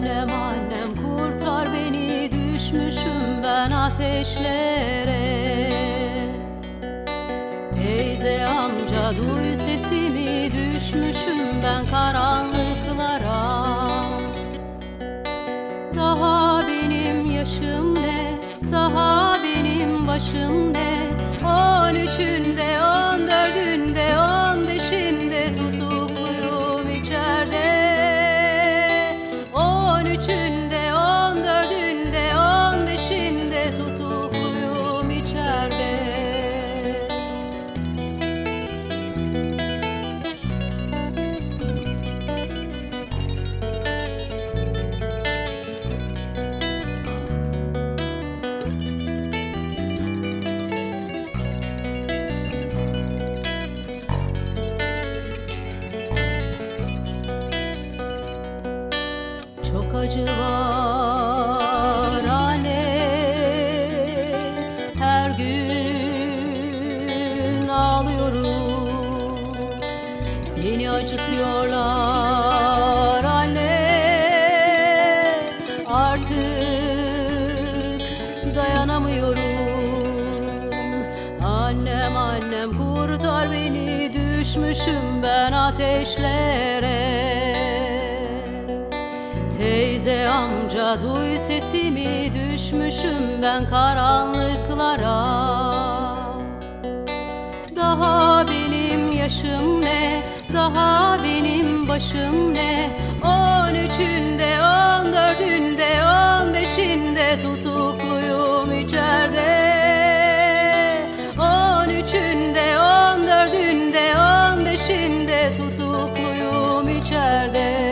Annem annem kurtar beni, düşmüşüm ben ateşlere. Teyze amca duy sesimi, düşmüşüm ben karanlıklara. Daha benim yaşım ne, daha benim başım ne? 13'ünde, 14'ünde, 15'inde tutukluyum içeride. 13'ünde, 14'ünde, 15'inde tutukluyum içeride. Çok acı var anne, her gün ağlıyorum. Beni acıtıyorlar anne, artık dayanamıyorum. Annem annem kurtar beni, düşmüşüm ben ateşlere. Teyze amca duy sesimi, düşmüşüm ben karanlıklara. Daha benim yaşım ne, daha benim başım ne? 13'ünde, 14'ünde, 15'inde tutukluyum içeride. 13'ünde, 14'ünde, 15'inde tutukluyum içeride.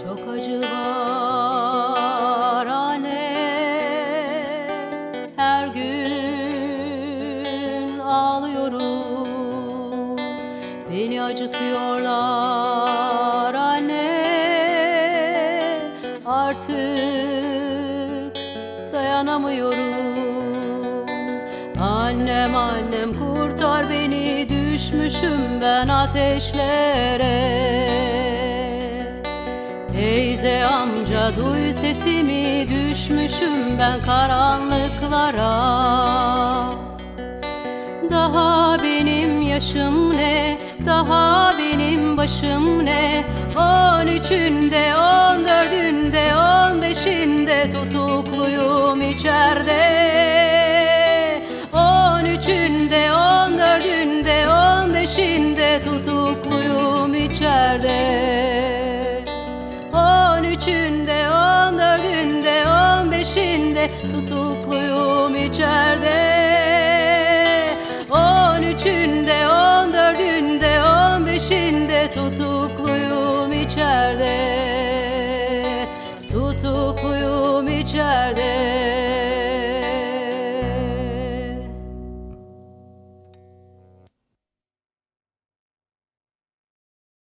Çok acı var anne, her gün ağlıyorum. Beni acıtıyorlar anne, artık dayanamıyorum. Annem annem kurtar beni, düşmüşüm ben ateşlere. Teyze amca duy sesimi, düşmüşüm ben karanlıklara. Daha benim yaşım ne, daha benim başım ne? 13'ünde, 14'ünde, 15'inde tutukluyum içeride. 13'ünde, 14'ünde, 15'inde tutukluyum içeride. 13'ünde, 14'ünde, 15'inde tutukluyum içeride. 13'ünde, 14'ünde, 15'inde tutukluyum içeride. Tutukluyum içeride.